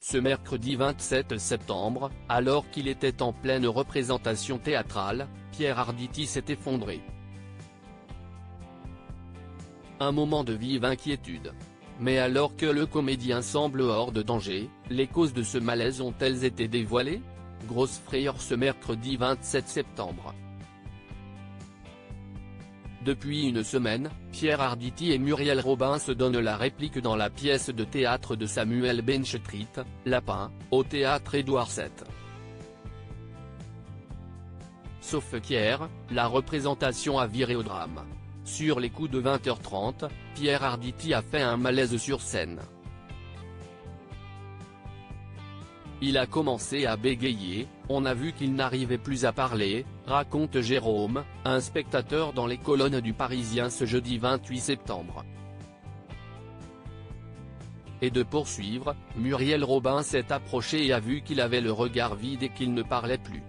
Ce mercredi 27 septembre, alors qu'il était en pleine représentation théâtrale, Pierre Arditi s'est effondré. Un moment de vive inquiétude. Mais alors que le comédien semble hors de danger, les causes de ce malaise ont-elles été dévoilées? Grosse frayeur ce mercredi 27 septembre. Depuis une semaine, Pierre Arditi et Muriel Robin se donnent la réplique dans la pièce de théâtre de Samuel Benchetrit, Lapin, au théâtre Édouard VII. Sauf qu'hier, la représentation a viré au drame. Sur les coups de 20h30, Pierre Arditi a fait un malaise sur scène. Il a commencé à bégayer, on a vu qu'il n'arrivait plus à parler, raconte Jérôme, un spectateur dans les colonnes du Parisien ce jeudi 28 septembre. Et de poursuivre, Muriel Robin s'est approchée et a vu qu'il avait le regard vide et qu'il ne parlait plus.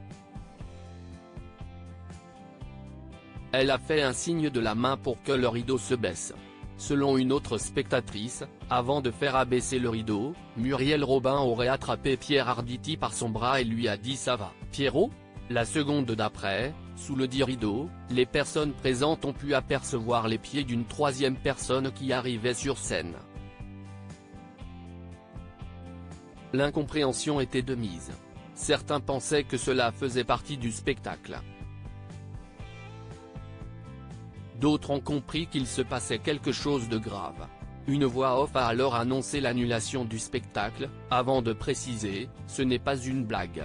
Elle a fait un signe de la main pour que le rideau se baisse. Selon une autre spectatrice, avant de faire abaisser le rideau, Muriel Robin aurait attrapé Pierre Arditi par son bras et lui a dit « Ça va, Pierrot ?» La seconde d'après, sous le dit rideau, les personnes présentes ont pu apercevoir les pieds d'une troisième personne qui arrivait sur scène. L'incompréhension était de mise. Certains pensaient que cela faisait partie du spectacle. D'autres ont compris qu'il se passait quelque chose de grave. Une voix off a alors annoncé l'annulation du spectacle, avant de préciser « Ce n'est pas une blague ».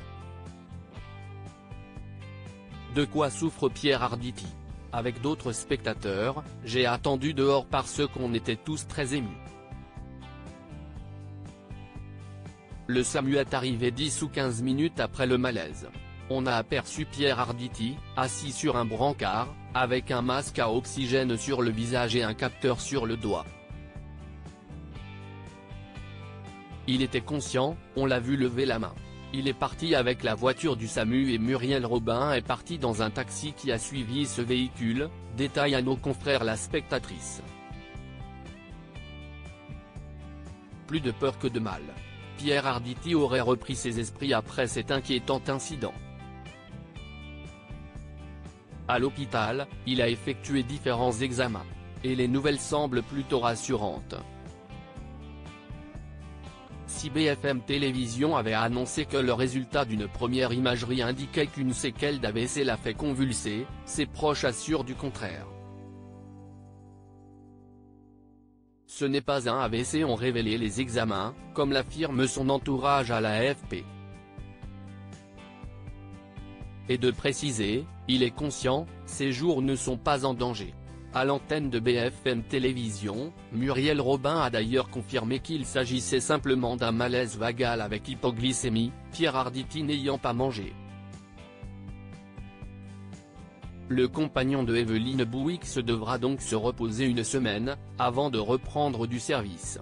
De quoi souffre Pierre Arditi? Avec d'autres spectateurs, j'ai attendu dehors parce qu'on était tous très émus. Le SAMU est arrivé 10 ou 15 minutes après le malaise. On a aperçu Pierre Arditi, assis sur un brancard, avec un masque à oxygène sur le visage et un capteur sur le doigt. Il était conscient, on l'a vu lever la main. Il est parti avec la voiture du SAMU et Muriel Robin est partie dans un taxi qui a suivi ce véhicule, détaille à nos confrères la spectatrice. Plus de peur que de mal. Pierre Arditi aurait repris ses esprits après cet inquiétant incident. À l'hôpital, il a effectué différents examens. Et les nouvelles semblent plutôt rassurantes. Si BFM Télévision avait annoncé que le résultat d'une première imagerie indiquait qu'une séquelle d'AVC l'a fait convulser, ses proches assurent du contraire. Ce n'est pas un AVC, ont révélé les examens, comme l'affirme son entourage à la AFP. Et de préciser, il est conscient, ses jours ne sont pas en danger. À l'antenne de BFM Télévision, Muriel Robin a d'ailleurs confirmé qu'il s'agissait simplement d'un malaise vagal avec hypoglycémie, Pierre Arditi n'ayant pas mangé. Le compagnon de Evelyne Bouix devra donc se reposer une semaine, avant de reprendre du service.